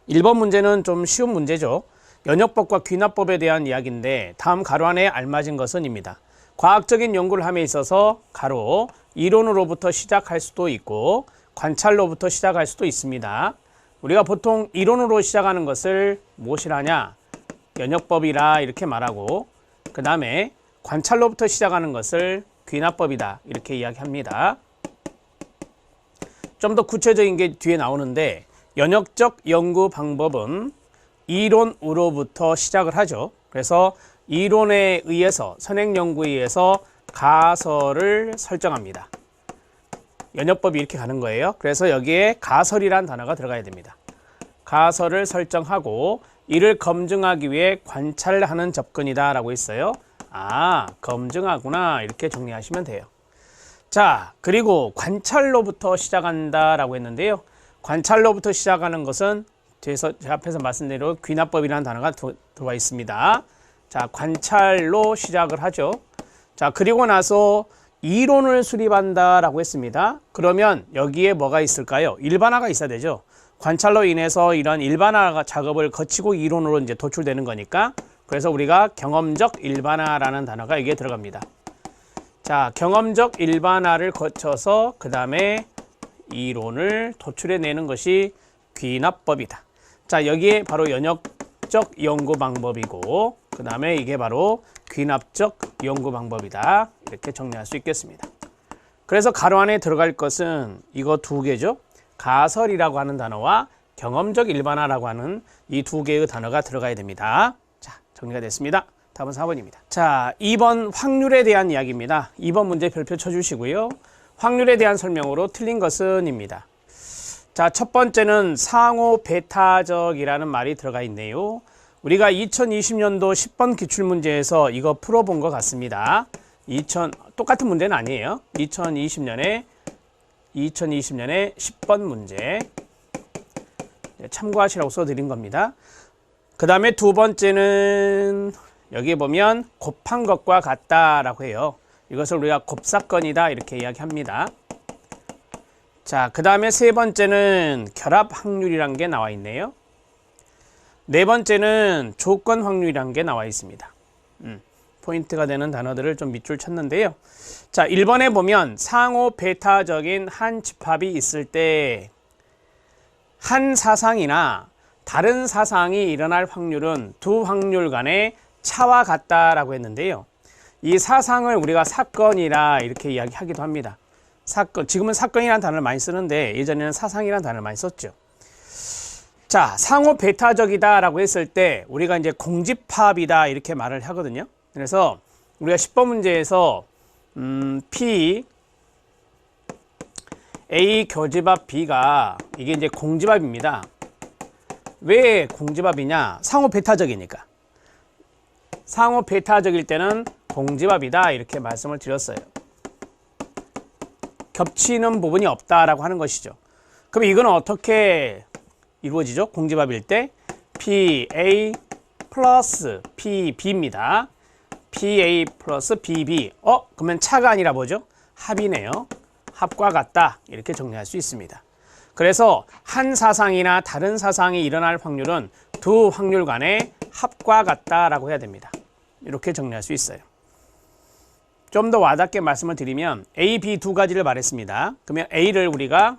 1번 문제는 좀 쉬운 문제죠. 연역법과 귀납법에 대한 이야기인데 다음 가로 안에 알맞은 것은 입니다. 과학적인 연구를 함에 있어서 가로 이론으로부터 시작할 수도 있고 관찰로부터 시작할 수도 있습니다. 우리가 보통 이론으로 시작하는 것을 무엇이라 하냐? 연역법이라 이렇게 말하고 그 다음에 관찰로부터 시작하는 것을 귀납법이다 이렇게 이야기합니다. 좀 더 구체적인 게 뒤에 나오는데 연역적 연구 방법은 이론으로부터 시작을 하죠. 그래서 이론에 의해서 선행 연구에 의해서 가설을 설정합니다. 연역법이 이렇게 가는 거예요. 그래서 여기에 가설이란 단어가 들어가야 됩니다. 가설을 설정하고 이를 검증하기 위해 관찰하는 접근이다 라고 했어요. 아, 검증하구나 이렇게 정리하시면 돼요. 자, 그리고 관찰로부터 시작한다 라고 했는데요. 관찰로부터 시작하는 것은 뒤에서 제가 앞에서 말씀드린 대로 귀납법이라는 단어가 들어와 있습니다. 자, 관찰로 시작을 하죠. 자, 그리고 나서 이론을 수립한다 라고 했습니다. 그러면 여기에 뭐가 있을까요? 일반화가 있어야 되죠. 관찰로 인해서 이런 일반화 작업을 거치고 이론으로 이제 도출되는 거니까 그래서 우리가 경험적 일반화라는 단어가 여기에 들어갑니다. 자, 경험적 일반화를 거쳐서 그 다음에 이론을 도출해내는 것이 귀납법이다. 자, 여기에 바로 연역적 연구 방법이고 그 다음에 이게 바로 귀납적 연구 방법이다. 이렇게 정리할 수 있겠습니다. 그래서 가로 안에 들어갈 것은 이거 두 개죠. 가설이라고 하는 단어와 경험적 일반화라고 하는 이 두 개의 단어가 들어가야 됩니다. 자, 정리가 됐습니다. 다음은 4번입니다. 자, 2번 확률에 대한 이야기입니다. 2번 문제 별표 쳐주시고요. 확률에 대한 설명으로 틀린 것은 입니다. 자, 첫 번째는 상호 배타적이라는 말이 들어가 있네요. 우리가 2020년도 10번 기출문제에서 이거 풀어본 것 같습니다. 똑같은 문제는 아니에요. 2020년에 10번 문제 참고하시라고 써드린 겁니다. 그 다음에 두 번째는 여기 보면 곱한 것과 같다라고 해요. 이것을 우리가 곱사건이다 이렇게 이야기합니다. 자, 그 다음에 세 번째는 결합 확률이란 게 나와 있네요. 네 번째는 조건 확률이란 게 나와 있습니다. 포인트가 되는 단어들을 좀 밑줄 쳤는데요. 자, 1번에 보면 상호 배타적인 한 집합이 있을 때 한 사상이나 다른 사상이 일어날 확률은 두 확률 간의 차와 같다라고 했는데요. 이 사상을 우리가 사건이라 이렇게 이야기하기도 합니다. 사건, 지금은 사건이라는 단어를 많이 쓰는데 예전에는 사상이라는 단어를 많이 썼죠. 자, 상호 배타적이다 라고 했을 때 우리가 이제 공집합이다 이렇게 말을 하거든요. 그래서 우리가 10번 문제에서 P A 교집합 B가 이게 이제 공집합입니다. 왜 공집합이냐? 상호 배타적이니까. 상호 배타적일 때는 공집합이다 이렇게 말씀을 드렸어요. 겹치는 부분이 없다라고 하는 것이죠. 그럼 이건 어떻게 이루어지죠? 공집합일 때 PA 플러스 PB입니다. PA 플러스 PB. 그러면 차가 아니라 뭐죠? 합이네요. 합과 같다 이렇게 정리할 수 있습니다. 그래서 한 사상이나 다른 사상이 일어날 확률은 두 확률 간의 합과 같다라고 해야 됩니다. 이렇게 정리할 수 있어요. 좀 더 와닿게 말씀을 드리면 A, B 두 가지를 말했습니다. 그러면 A를 우리가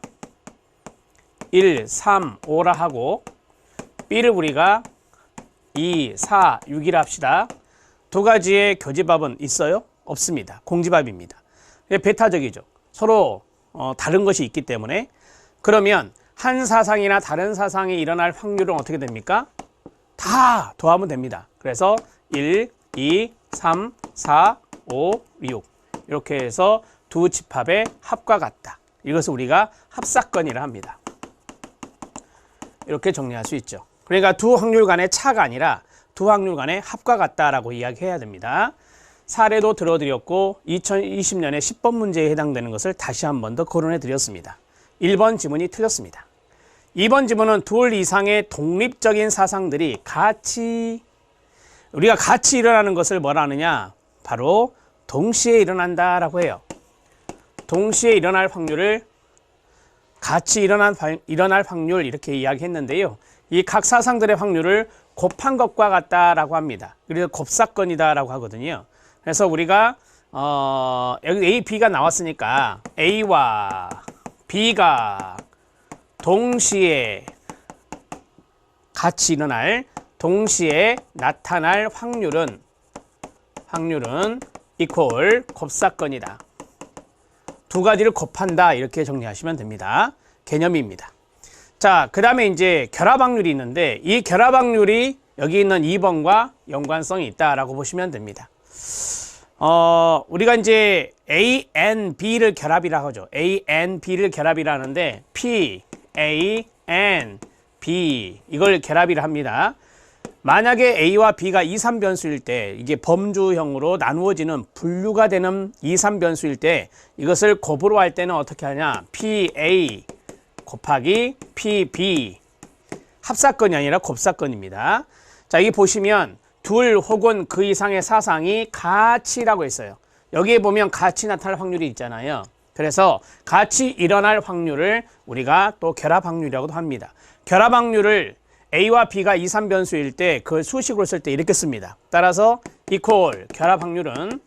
1, 3, 5라 하고 B를 우리가 2, 4, 6이라 합시다. 두 가지의 교집합은 있어요? 없습니다. 공집합입니다. 배타적이죠. 서로 다른 것이 있기 때문에. 그러면 한 사상이나 다른 사상이 일어날 확률은 어떻게 됩니까? 다 더하면 됩니다. 그래서 1, 2, 3, 4, 5, 6 이렇게 해서 두 집합의 합과 같다. 이것을 우리가 합사건이라 합니다. 이렇게 정리할 수 있죠. 그러니까 두 확률 간의 차가 아니라 두 확률 간의 합과 같다라고 이야기해야 됩니다. 사례도 들어드렸고 2020년에 10번 문제에 해당되는 것을 다시 한 번 더 거론해 드렸습니다. 1번 지문이 틀렸습니다. 2번 지문은 둘 이상의 독립적인 사상들이 우리가 같이 일어나는 것을 뭐라 하느냐? 바로 동시에 일어난다라고 해요. 동시에 일어날 확률을 같이 일어날 확률 이렇게 이야기했는데요. 이 각 사상들의 확률을 곱한 것과 같다라고 합니다. 그래서 곱사건이다라고 하거든요. 그래서 우리가 여기 A, B가 나왔으니까 A와 B가 동시에 같이 일어날, 동시에 나타날 확률은 이퀄 곱사건이다. 두 가지를 곱한다, 이렇게 정리하시면 됩니다. 개념입니다. 자, 그 다음에 이제 결합 확률이 있는데, 이 결합 확률이 여기 있는 2번과 연관성이 있다라고 보시면 됩니다. 우리가 이제 A, N, B를 결합이라고 하죠. A, N, B를 결합이라 하는데, P, A, N, B, 이걸 결합이라 합니다. 만약에 A와 B가 2, 3변수일 때, 이게 범주형으로 나누어지는 분류가 되는 2, 3변수일 때, 이것을 곱으로 할 때는 어떻게 하냐? PA 곱하기 PB. 합사건이 아니라 곱사건입니다. 자, 여기 보시면 둘 혹은 그 이상의 사상이 같이라고 했어요. 여기에 보면 같이 나타날 확률이 있잖아요. 그래서 같이 일어날 확률을 우리가 또 결합 확률이라고도 합니다. 결합 확률을 A와 B가 2, 3변수일 때 그걸 수식으로 쓸 때 이렇게 씁니다. 따라서 이퀄 결합 확률은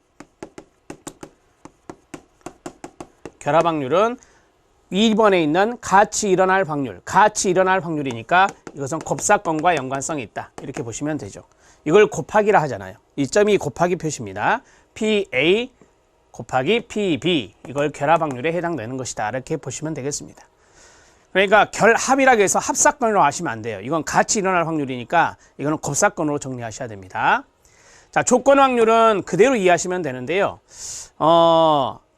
2번에 있는 같이 일어날 확률이니까 이것은 곱사건과 연관성이 있다. 이렇게 보시면 되죠. 이걸 곱하기라 하잖아요. 이 점이 곱하기 표시입니다. PA 곱하기 PB, 이걸 결합 확률에 해당되는 것이다. 이렇게 보시면 되겠습니다. 그러니까 결합이라고 해서 합사건으로 하시면 안 돼요. 이건 같이 일어날 확률이니까 이거는 곱사건으로 정리하셔야 됩니다. 자, 조건 확률은 그대로 이해하시면 되는데요.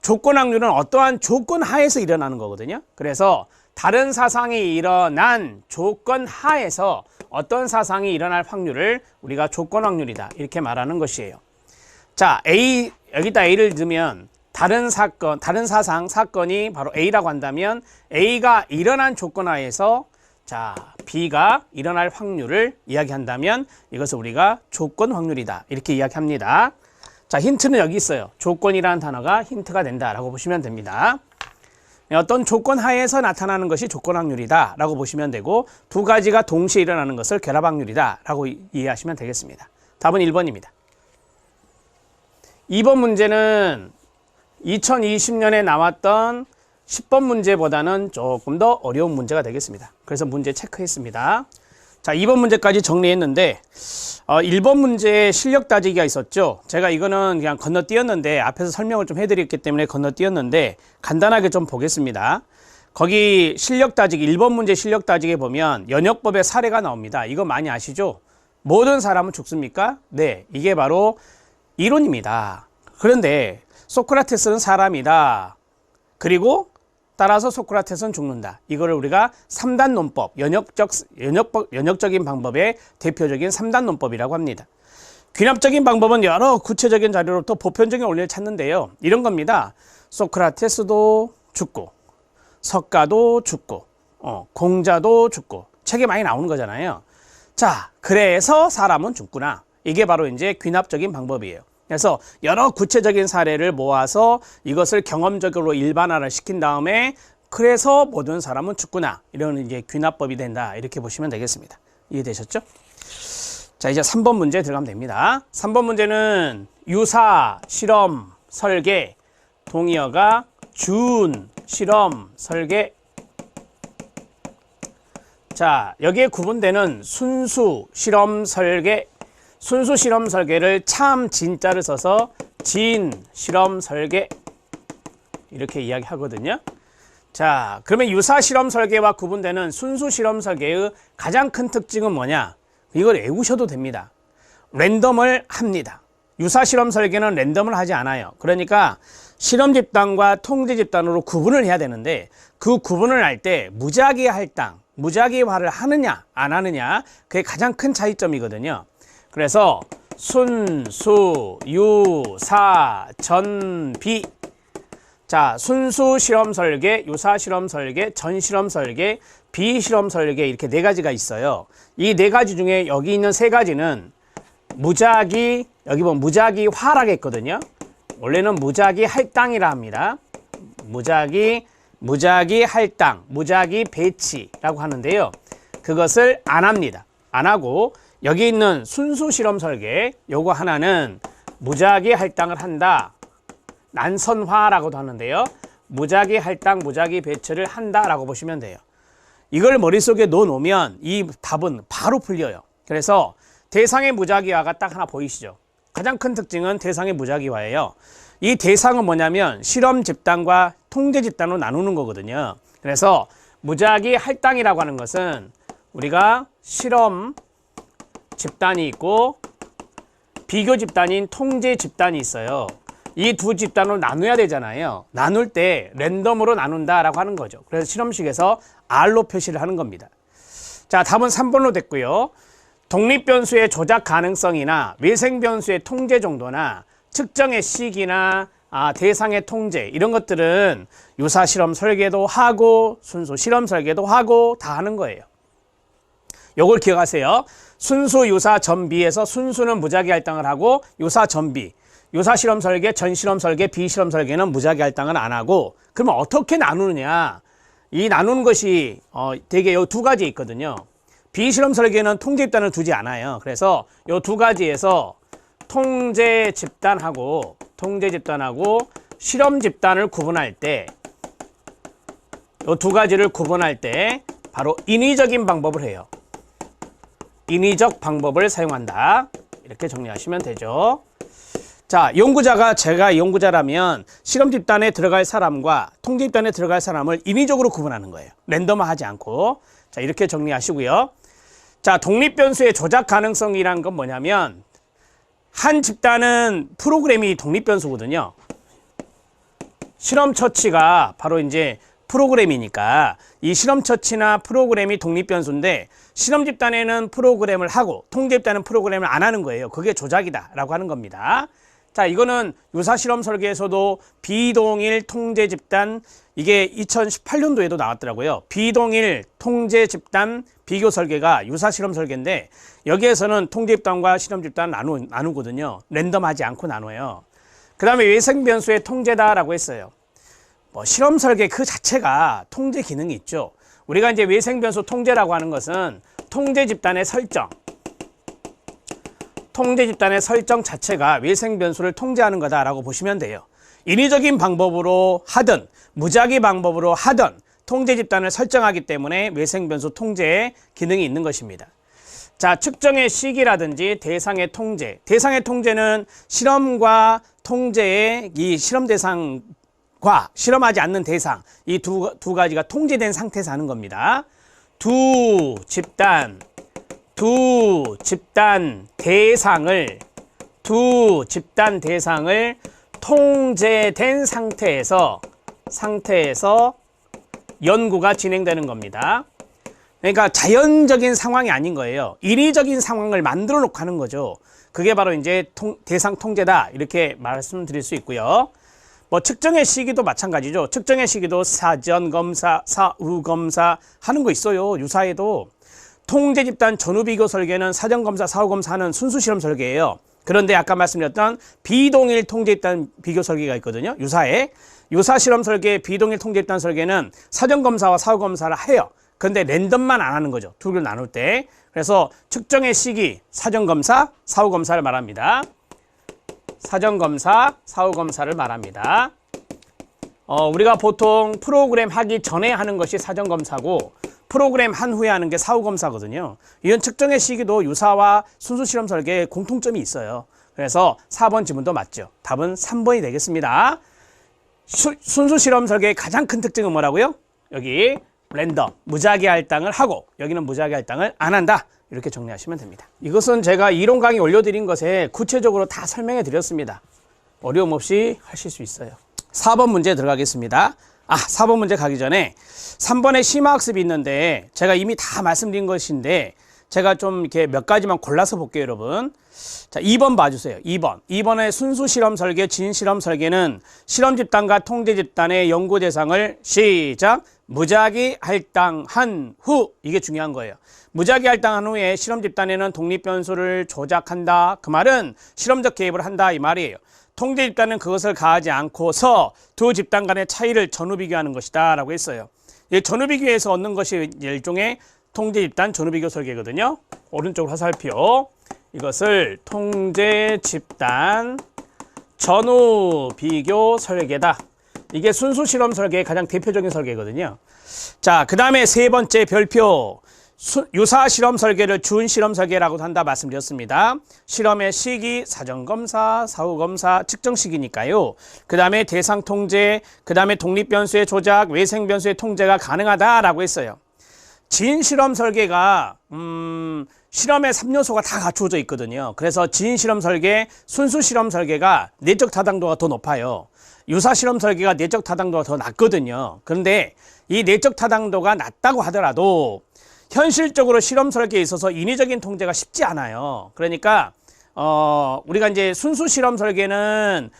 조건 확률은 어떠한 조건 하에서 일어나는 거거든요. 그래서 다른 사상이 일어난 조건 하에서 어떤 사상이 일어날 확률을 우리가 조건 확률이다, 이렇게 말하는 것이에요. 자, A, 여기다 A를 넣으면 다른 사건이 바로 A라고 한다면 A가 일어난 조건 하에서 자, B가 일어날 확률을 이야기한다면 이것을 우리가 조건 확률이다, 이렇게 이야기합니다. 자, 힌트는 여기 있어요. 조건이라는 단어가 힌트가 된다라고 보시면 됩니다. 어떤 조건 하에서 나타나는 것이 조건 확률이다 라고 보시면 되고, 두 가지가 동시에 일어나는 것을 결합 확률이다 라고 이해하시면 되겠습니다. 답은 1번입니다. 2번 문제는 2020년에 나왔던 10번 문제보다는 조금 더 어려운 문제가 되겠습니다. 그래서 문제 체크했습니다. 자, 2번 문제까지 정리했는데 1번 문제에 실력 따지기가 있었죠. 제가 이거는 그냥 건너뛰었는데 앞에서 설명을 좀 해드렸기 때문에 건너뛰었는데 간단하게 좀 보겠습니다. 거기 실력 따지기, 1번 문제 실력 따지기에 보면 연역법의 사례가 나옵니다. 이거 많이 아시죠? 모든 사람은 죽습니까? 네, 이게 바로 이론입니다. 그런데 소크라테스는 사람이다. 그리고 따라서 소크라테스는 죽는다. 이거를 우리가 3단 논법, 연역적인 방법의 대표적인 3단 논법이라고 합니다. 귀납적인 방법은 여러 구체적인 자료로부터 보편적인 원리를 찾는데요. 이런 겁니다. 소크라테스도 죽고, 석가도 죽고, 공자도 죽고, 책에 많이 나오는 거잖아요. 자, 그래서 사람은 죽구나. 이게 바로 이제 귀납적인 방법이에요. 그래서 여러 구체적인 사례를 모아서 이것을 경험적으로 일반화를 시킨 다음에 그래서 모든 사람은 죽구나, 이런 이제 귀납법이 된다, 이렇게 보시면 되겠습니다. 이해되셨죠? 자, 이제 3번 문제 들어가면 됩니다. 3번 문제는 유사, 실험, 설계, 동의어가 준, 실험, 설계. 자, 여기에 구분되는 순수, 실험, 설계. 순수 실험 설계를 참 진짜를 써서 진 실험 설계, 이렇게 이야기하거든요. 자, 그러면 유사 실험 설계와 구분되는 순수 실험 설계의 가장 큰 특징은 뭐냐? 이걸 외우셔도 됩니다. 랜덤을 합니다. 유사 실험 설계는 랜덤을 하지 않아요. 그러니까 실험 집단과 통제 집단으로 구분을 해야 되는데, 그 구분을 할 때 무작위 할당, 무작위화를 하느냐 안 하느냐, 그게 가장 큰 차이점이거든요. 그래서 순수, 유사, 전비. 자, 순수 실험 설계, 유사 실험 설계, 전 실험 설계, 비실험 설계, 이렇게 네 가지가 있어요. 이 네 가지 중에 여기 있는 세 가지는 무작위, 여기 보면 무작위화라고 했거든요. 원래는 무작위 할당이라 합니다. 무작위 할당, 무작위 배치라고 하는데요. 그것을 안 합니다. 안 하고 여기 있는 순수 실험 설계 요거 하나는 무작위 할당을 한다. 난선화라고도 하는데요. 무작위 할당, 무작위 배치를 한다라고 보시면 돼요. 이걸 머릿속에 넣어놓으면 이 답은 바로 풀려요. 그래서 대상의 무작위화가 딱 하나 보이시죠? 가장 큰 특징은 대상의 무작위화예요. 이 대상은 뭐냐면 실험 집단과 통제 집단으로 나누는 거거든요. 그래서 무작위 할당이라고 하는 것은 우리가 실험 집단이 있고 비교 집단인 통제 집단이 있어요. 이 두 집단으로 나눠야 되잖아요. 나눌 때 랜덤으로 나눈다라고 하는 거죠. 그래서 실험식에서 R로 표시를 하는 겁니다. 자, 답은 3번로 됐고요. 독립변수의 조작 가능성이나 외생변수의 통제 정도나 측정의 시기나 대상의 통제 이런 것들은 유사 실험 설계도 하고 순수 실험 설계도 하고 다 하는 거예요. 요걸 기억하세요. 순수 유사 전비에서 순수는 무작위 할당을 하고 유사 전비 유사 실험 설계, 전 실험 설계, 비실험 설계는 무작위 할당을 안 하고 그러면 어떻게 나누느냐? 이 나누는 것이 되게 요 두 가지 있거든요. 비실험 설계는 통제 집단을 두지 않아요. 그래서 요 두 가지에서 통제 집단하고 실험 집단을 구분할 때 요 두 가지를 구분할 때 바로 인위적인 방법을 해요. 인위적 방법을 사용한다. 이렇게 정리하시면 되죠. 자, 연구자가 제가 연구자라면 실험 집단에 들어갈 사람과 통제 집단에 들어갈 사람을 인위적으로 구분하는 거예요. 랜덤화하지 않고. 자, 이렇게 정리하시고요. 자, 독립변수의 조작 가능성이란 건 뭐냐면 한 집단은 프로그램이 독립변수거든요. 실험 처치가 바로 이제 프로그램이니까 이 실험 처치나 프로그램이 독립변수인데 실험 집단에는 프로그램을 하고 통제 집단은 프로그램을 안 하는 거예요. 그게 조작이다라고 하는 겁니다. 자, 이거는 유사 실험 설계에서도 비동일 통제 집단 이게 2018년도에도 나왔더라고요. 비동일 통제 집단 비교 설계가 유사 실험 설계인데 여기에서는 통제 집단과 실험 집단 나누거든요. 랜덤하지 않고 나눠요. 그 다음에 외생 변수의 통제다라고 했어요. 뭐 실험 설계 그 자체가 통제 기능이 있죠. 우리가 이제 외생 변수 통제라고 하는 것은 통제 집단의 설정 자체가 외생 변수를 통제하는 거다라고 보시면 돼요. 인위적인 방법으로 하든 무작위 방법으로 하든 통제 집단을 설정하기 때문에 외생 변수 통제의 기능이 있는 것입니다. 자, 측정의 시기라든지 대상의 통제는 실험과 통제의 이 실험 대상과 실험하지 않는 대상 이 두 가지가 통제된 상태에서 하는 겁니다. 두 집단 대상을 통제된 상태에서 연구가 진행되는 겁니다. 그러니까 자연적인 상황이 아닌 거예요. 인위적인 상황을 만들어 놓고 하는 거죠. 그게 바로 이제 대상 통제다 이렇게 말씀드릴 수 있고요. 뭐 측정의 시기도 마찬가지죠. 측정의 시기도 사전 검사, 사후 검사 하는 거 있어요. 유사에도. 통제 집단 전후 비교 설계는 사전 검사, 사후 검사하는 순수 실험 설계예요. 그런데 아까 말씀드렸던 비동일 통제 집단 비교 설계가 있거든요. 유사에. 유사 실험 설계, 비동일 통제 집단 설계는 사전 검사와 사후 검사를 해요. 그런데 랜덤만 안 하는 거죠. 두 개를 나눌 때. 그래서 측정의 시기, 사전 검사, 사후 검사를 말합니다. 사전 검사, 사후 검사를 말합니다. 우리가 보통 프로그램 하기 전에 하는 것이 사전 검사고 프로그램 한 후에 하는 게 사후 검사거든요. 이런 측정의 시기도 유사와 순수 실험 설계에 공통점이 있어요. 그래서 4번 지문도 맞죠. 답은 3번이 되겠습니다. 순수 실험 설계의 가장 큰 특징은 뭐라고요? 여기 랜덤, 무작위 할당을 하고 여기는 무작위 할당을 안 한다. 이렇게 정리하시면 됩니다. 이것은 제가 이론 강의 올려드린 것에 구체적으로 다 설명해 드렸습니다. 어려움 없이 하실 수 있어요. 4번 문제 들어가겠습니다. 4번 문제 가기 전에 3번에 심화학습이 있는데 제가 이미 다 말씀드린 것인데 제가 좀 이렇게 몇 가지만 골라서 볼게요, 여러분. 자, 2번 봐주세요. 2번의 순수 실험 설계, 진 실험 설계는 실험 집단과 통제 집단의 연구 대상을 시작! 무작위 할당한 후. 이게 중요한 거예요. 무작위 할당한 후에 실험 집단에는 독립 변수를 조작한다. 그 말은 실험적 개입을 한다 이 말이에요. 통제 집단은 그것을 가하지 않고서 두 집단 간의 차이를 전후 비교하는 것이다 라고 했어요. 이 전후 비교에서 얻는 것이 일종의 통제 집단 전후 비교 설계거든요. 오른쪽 화살표. 이것을 통제 집단 전후 비교 설계다. 이게 순수 실험 설계의 가장 대표적인 설계거든요. 자, 그 다음에 세 번째 별표. 유사 실험 설계를 준 실험 설계라고 한다 말씀드렸습니다. 실험의 시기, 사전검사, 사후검사, 측정 시기니까요. 그 다음에 대상 통제, 그 다음에 독립변수의 조작, 외생변수의 통제가 가능하다라고 했어요. 진 실험 설계가 실험의 3요소가 다 갖추어져 있거든요. 그래서 진 실험 설계, 순수 실험 설계가 내적 타당도가 더 높아요. 유사 실험 설계가 내적 타당도가 더 낮거든요. 그런데 이 내적 타당도가 낮다고 하더라도 현실적으로 실험 설계에 있어서 인위적인 통제가 쉽지 않아요. 그러니까 우리가 이제 순수 실험 설계는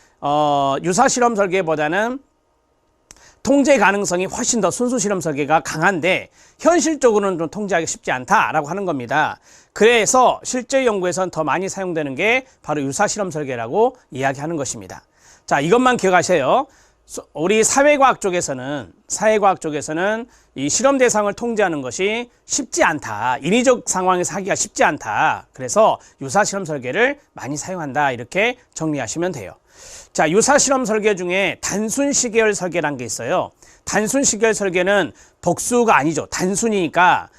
유사 실험 설계보다는 통제 가능성이 훨씬 더 순수 실험 설계가 강한데 현실적으로는 좀 통제하기 쉽지 않다라고 하는 겁니다. 그래서 실제 연구에서는 더 많이 사용되는 게 바로 유사 실험 설계라고 이야기하는 것입니다. 자, 이것만 기억하세요. 우리 사회과학 쪽에서는 이 실험 대상을 통제하는 것이 쉽지 않다. 인위적 상황에서 하기가 쉽지 않다. 그래서 유사 실험 설계를 많이 사용한다. 이렇게 정리하시면 돼요. 자, 유사 실험 설계 중에 단순 시계열 설계라는 게 있어요. 단순 시계열 설계는 복수가 아니죠. 단순이니까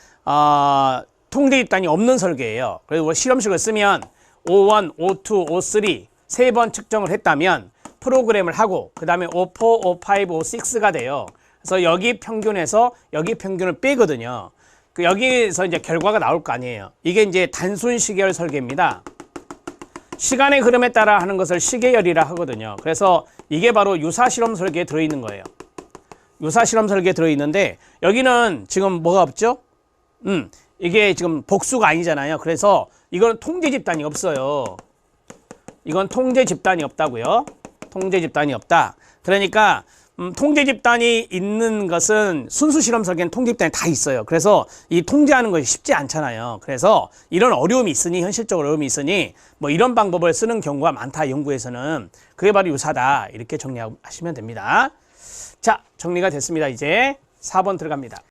통제 집단이 없는 설계예요. 그리고 실험식을 쓰면 O1, O2, O3 세 번 측정을 했다면 프로그램을 하고 그 다음에 O4, O5, O6가 돼요. 그래서 여기 평균에서 여기 평균을 빼거든요. 여기서 이제 결과가 나올 거 아니에요. 이게 이제 단순 시계열 설계입니다. 시간의 흐름에 따라 하는 것을 시계열이라 하거든요. 그래서 이게 바로 유사 실험 설계에 들어있는 거예요. 유사 실험 설계에 들어있는데 여기는 지금 뭐가 없죠? 이게 지금 복수가 아니잖아요. 그래서 이건 통제 집단이 없어요. 이건 통제 집단이 없다고요. 통제 집단이 없다. 그러니까 통제 집단이 있는 것은 순수 실험 설계는 통제 집단이 다 있어요. 그래서 이 통제하는 것이 쉽지 않잖아요. 그래서 이런 어려움이 있으니 현실적으로 어려움이 있으니 뭐 이런 방법을 쓰는 경우가 많다. 연구에서는 그게 바로 유사다. 이렇게 정리하시면 됩니다. 자, 정리가 됐습니다. 이제 4번 들어갑니다.